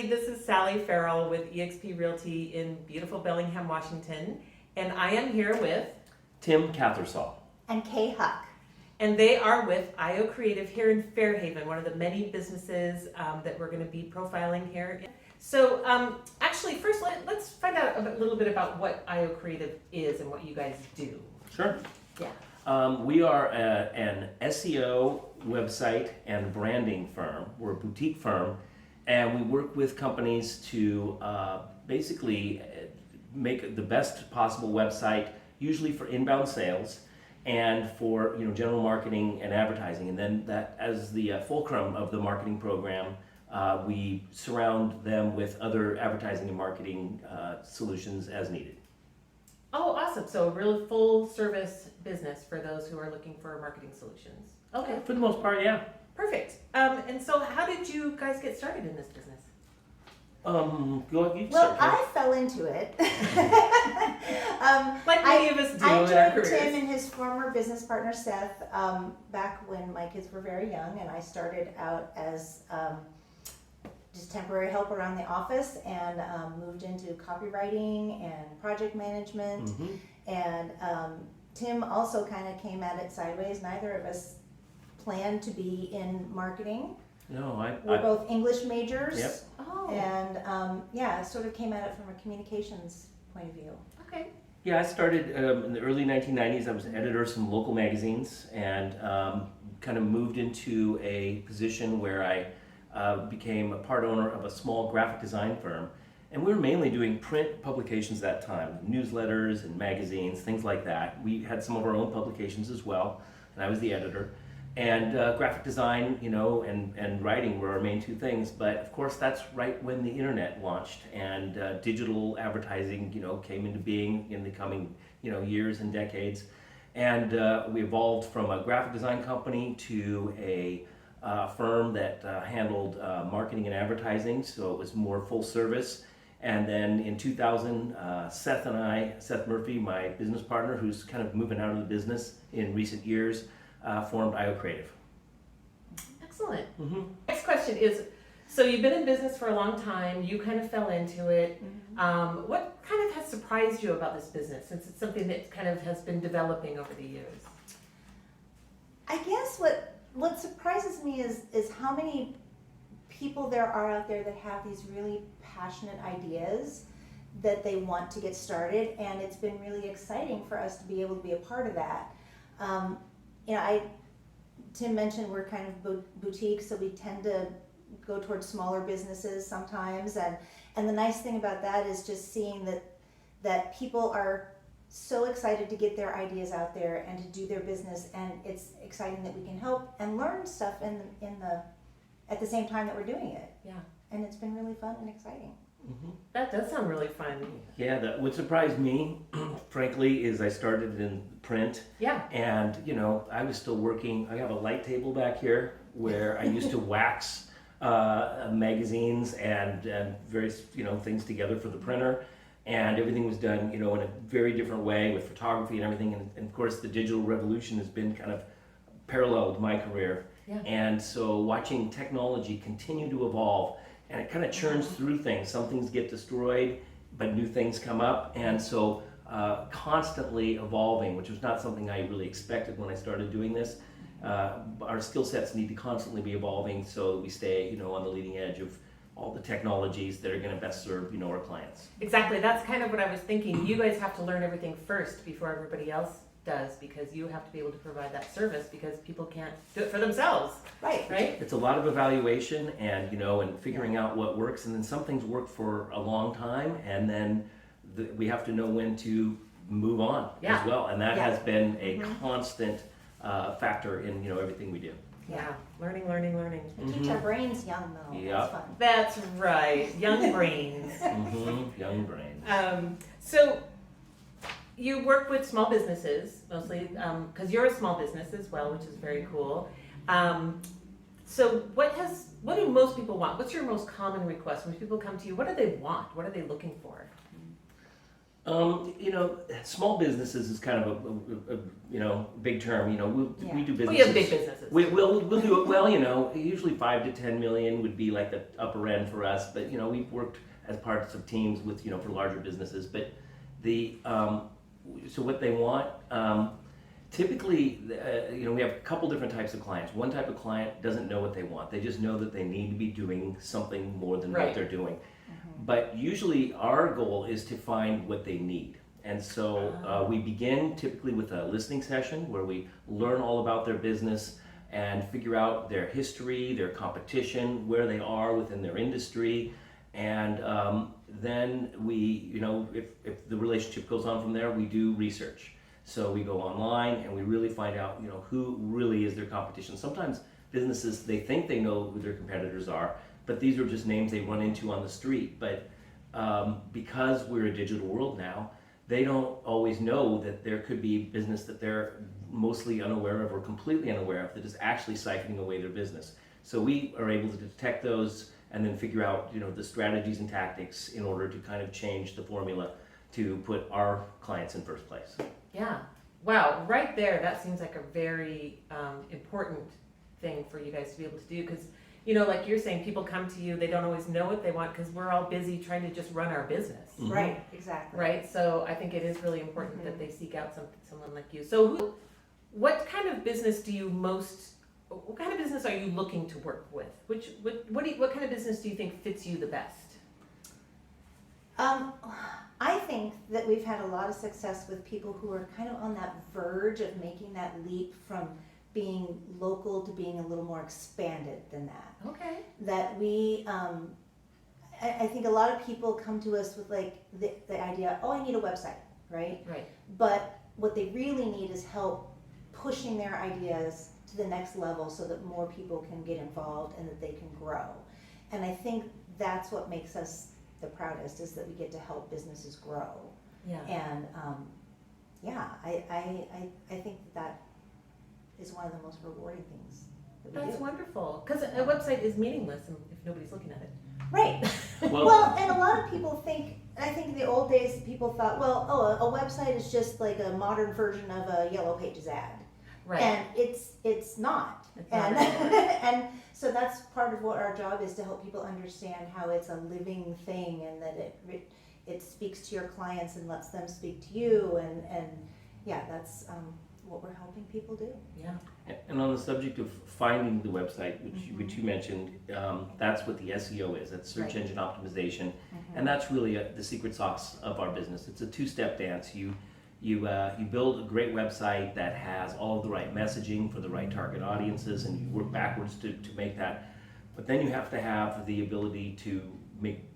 this is Sally Farrell with eXp Realty in beautiful Bellingham, Washington, and I am here with Tim Cathersal. And Kaye, Huck. And they are with IO Creative here in Fairhaven, one of the many businesses that we're going to be profiling here. So actually, first let's find out a little bit about what IO Creative is and what you guys do. Sure. Yeah. We are an SEO website and branding firm. We're a boutique firm, and we work with companies to basically make the best possible website, usually for inbound sales and for general marketing and advertising. And then that as the fulcrum of the marketing program, we surround them with other advertising and marketing solutions as needed. Oh, awesome. So a real full service business for those who are looking for marketing solutions. Okay. For the most part, yeah. Perfect. And so how did you guys get started in this business? Go ahead, you Well, start. I fell into it. Like many of us do I in our joined careers. Tim and his former business partner Seth back when my kids were very young, and I started out as just temporary help around the office, and moved into copywriting and project management. Mhm. And Tim also kind of came at it sideways. Neither of us planned to be in marketing. No, We're both English majors. Yep. Oh, And yeah, sort of came at it from a communications point of view. okay. Yeah, I started in the early 1990s. I was an editor of some local magazines, and kind of moved into a position where I became a part owner of a small graphic design firm. And we were mainly doing print publications at that time, newsletters and magazines, things like that. We had some of our own publications as well, and I was the editor. And graphic design, and writing were our main two things. But of course, that's right when the internet launched, and digital advertising, came into being in the coming, years and decades. And we evolved from a graphic design company to a firm that handled marketing and advertising, so it was more full service. And then in 2000, Seth Murphy, my business partner, who's kind of moving out of the business in recent years, formed IO Creative. Excellent. Mm-hmm. Next question is, so you've been in business for a long time, you kind of fell into it. Mm-hmm. What kind of has surprised you about this business, since it's something that kind of has been developing over the years? I guess what surprises me is how many people there are out there that have these really passionate ideas that they want to get started, and it's been really exciting for us to be able to be a part of that. Tim mentioned we're kind of boutique, so we tend to go towards smaller businesses sometimes, and the nice thing about that is just seeing that people are so excited to get their ideas out there and to do their business, and it's exciting that we can help and learn stuff at the same time that we're doing it. Yeah. And it's been really fun and exciting. Mm-hmm. That does sound really fun. Yeah, that what surprised me, frankly, is I started in print, Yeah. and I was still working. I have a light table back here where I used to wax magazines and various things together for the printer, and everything was done in a very different way with photography and everything. And of course, the digital revolution has been kind of paralleled my career. Yeah. And so watching technology continue to evolve, and it kind of churns through things. Some things get destroyed, but new things come up. And so constantly evolving, which was not something I really expected when I started doing this. Our skill sets need to constantly be evolving so that we stay, on the leading edge of all the technologies that are going to best serve, our clients. Exactly. That's kind of what I was thinking. You guys have to learn everything first before everybody else does, because you have to be able to provide that service, because people can't do it for themselves. Right. Right? It's a lot of evaluation and and figuring out what works, and then some things work for a long time, and then we have to know when to move on Yeah. as well, and that has been a Mhm. constant factor in everything we do. Yeah. Learning. It keeps our brains young though. Yeah. That's fun. That's right. Young brains. Young brains. So you work with small businesses mostly, because you're a small business as well, which is very cool. So what do most people want? What's your most common request when people come to you? What do they want? What are they looking for? You know, small businesses is kind of a you know, big term. You know, we do businesses. We have big businesses. We'll do it well. You know, usually 5 to 10 million would be like the upper end for us. But you know, we've worked as parts of teams with, you know, for larger businesses. But the so what they want. Typically, you know, we have a couple different types of clients. One type of client doesn't know what they want. They just know that they need to be doing something more than Right. what they're doing. But usually our goal is to find what they need. And so we begin typically with a listening session where we learn all about their business and figure out their history, their competition, where they are within their industry. And then we, you know, if the relationship goes on from there, we do research. So we go online and we really find out, you know, who really is their competition. Sometimes businesses, they think they know who their competitors are, but these are just names they run into on the street. But because we're a digital world now, they don't always know that there could be business that they're mostly unaware of or completely unaware of that is actually siphoning away their business. So we are able to detect those and then figure out, you know, the strategies and tactics in order to kind of change the formula to put our clients in first place. Yeah. Wow. Right there, that seems like a very important thing for you guys to be able to do, because, you know, like you're saying, people come to you, they don't always know what they want because we're all busy trying to just run our business. Mhm. Right, exactly. Right? So I think it is really important that they seek out someone like you. So what kind of business what kind of business are you looking to work with? What kind of business do you think fits you the best? I think that we've had a lot of success with people who are kind of on that verge of making that leap from being local to being a little more expanded than that. Okay. That we, I think a lot of people come to us with like the idea, oh, I need a website, right? Right. But what they really need is help pushing their ideas to the next level so that more people can get involved and that they can grow. And I think that's what makes us the proudest, is that we get to help businesses grow. Yeah. And yeah, I think that is one of the most rewarding things that we That's do. wonderful. Because a website is meaningless if nobody's looking at it. Right. Well, Well, and a lot of people think, I think in the old days people thought, well, oh, a website is just like a modern version of a Yellow Pages ad. Right. And it's not. It's not And anymore. and so that's part of what our job is, to help people understand how it's a living thing, and that it speaks to your clients and lets them speak to you, and yeah, that's what we're helping people do. Yeah. and on the subject of finding the website, which you mentioned, that's what the SEO is. That's search Right. engine optimization, and that's really the secret sauce of our business. It's a two-step dance. You build a great website that has all of the right messaging for the right target audiences, and you work backwards to make that. But then you have to have the ability to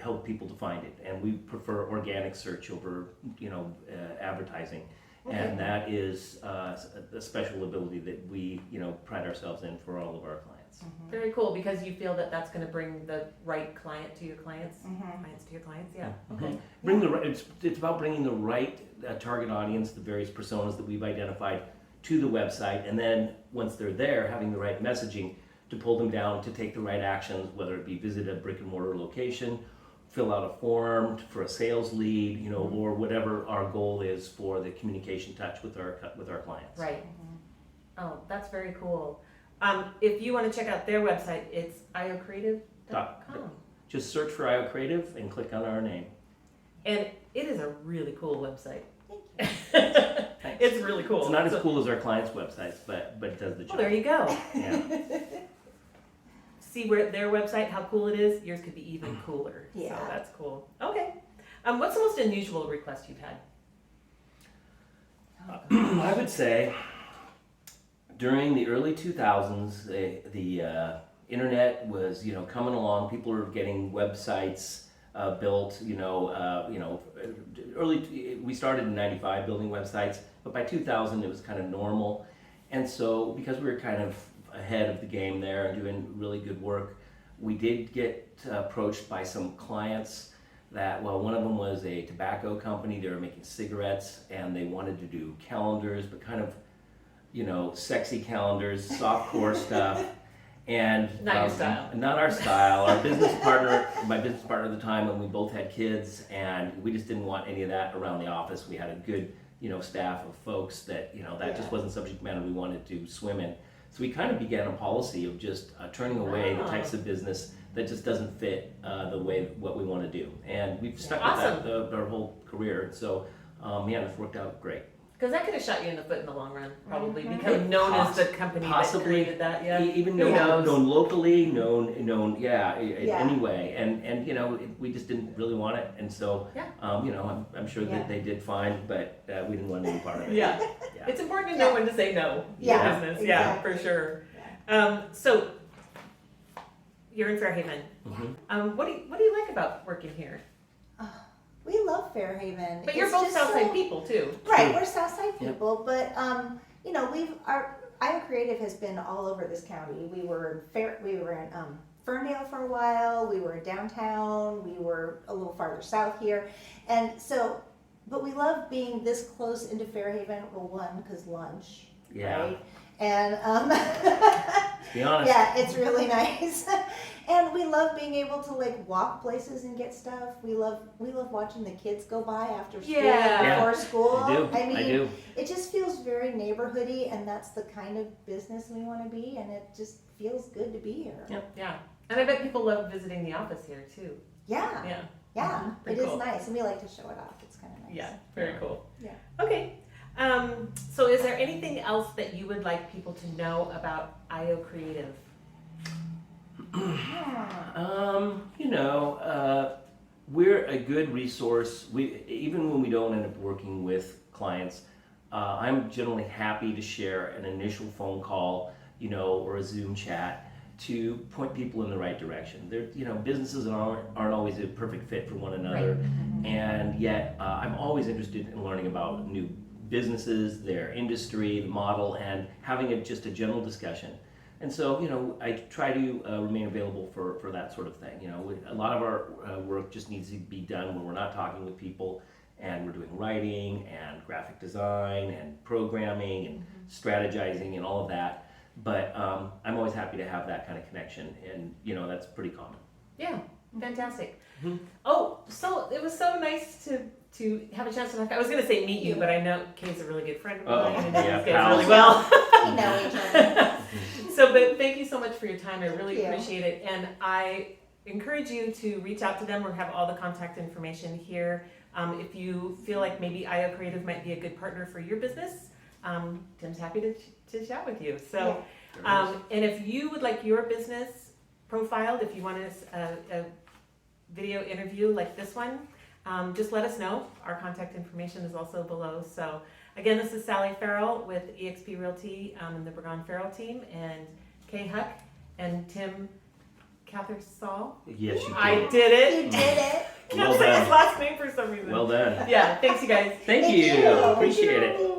help people to find it, and we prefer organic search over, you know, advertising. Okay. And that is a special ability that we, you know, pride ourselves in for all of our clients. Very cool, because you feel that that's going to bring the right client to your clients, clients to your clients. Yeah. Okay. Bring the right. It's about bringing the right target audience, the various personas that we've identified, to the website, and then once they're there, having the right messaging to pull them down to take the right actions, whether it be visit a brick and mortar location, fill out a form for a sales lead, you know, or whatever our goal is for the communication touch with our clients. Right. Oh, that's very cool. If you want to check out their website, it's iocreative.com. Just search for IO Creative and click on our name. And it is a really cool website. Thanks. It's really cool. It's not as So- cool as our clients' websites, but it does the Well, job. there you go. Yeah. See where their website, how cool it is. Yours could be even cooler. Yeah. So that's cool. Okay. What's the most unusual request you've had? I would say during the early 2000s, the internet was, you know, coming along. People were getting websites built. We started in '95 building websites, but by 2000 it was kind of normal. And so, because we were kind of ahead of the game there and doing really good work, we did get approached by some clients that, well, one of them was a tobacco company. They were making cigarettes, and they wanted to do calendars, but kind of, you know, sexy calendars, softcore stuff. And Not your style. Not our style. Our business partner, my business partner at the time, and we both had kids, and we just didn't want any of that around the office. We had a good, staff of folks that, that just wasn't subject matter we wanted to swim in. So we kind of began a policy of just turning away the types of business that just doesn't fit what we want to do. And we've stuck with that our whole career. So, it's worked out great. Because that could have shot you in the foot in the long run, probably. Become known as the company that created that, Even known locally, known anyway. And we just didn't really want it. And so, I'm sure that they did fine, but we didn't want any part of it. Yeah. It's important to know when to say no in business. Exactly. Yeah, for sure. So, you're in Fairhaven. Mm-hmm. What do you like about working here? We love Fairhaven. But you're both Southside people too. Right, we're Southside people, but IO Creative has been all over this county. We were in Ferndale for a while. We were downtown. We were a little farther south here, and so. But we love being this close into Fairhaven. Well, one, because lunch, right? And to be honest, it's really nice. And we love being able to walk places and get stuff. We love watching the kids go by after school, before school. I do. It just feels very neighborhoody, and that's the kind of business we want to be. And it just feels good to be here. Yep. Yeah. And I bet people love visiting the office here too. Yeah. Yeah. Yeah. It Pretty cool. is nice, and we like to show it off. It's kind of nice. Yeah. Very cool. Yeah. Okay. So is there anything else that you would like people to know about IO Creative? We're a good resource. Even when we don't end up working with clients, I'm generally happy to share an initial phone call, or a Zoom chat to point people in the right direction. Businesses aren't always a perfect fit for one another, and yet I'm always interested in learning about new businesses, their industry, the model, and having just a general discussion. And so, I try to remain available for that sort of thing. A lot of our work just needs to be done when we're not talking with people, and we're doing writing and graphic design and programming and strategizing and all of that. But I'm always happy to have that kind of connection, and that's pretty common. Yeah, fantastic. Mm-hmm. Oh, so it was so nice to have a chance to talk. I was going to say meet you, but I know Kaye's a really good friend of mine, and knows these guys really well. We know each other. But thank you so much for your time. I really appreciate it, and I encourage you to reach out to them. We have all the contact information here. If you feel like maybe IO Creative might be a good partner for your business, Tim's happy to chat with you. So, and if you would like your business profiled, if you want a video interview like this one, just let us know. Our contact information is also below. So again, this is Sally Farrell with eXp Realty and the Burgon Farrell team, and Kaye Huck and Tim Cathersal. Yes, you did. I did it. You did it. Can't say his last name for some reason. Well done. Yeah, thanks you guys. Thank you. Appreciate it.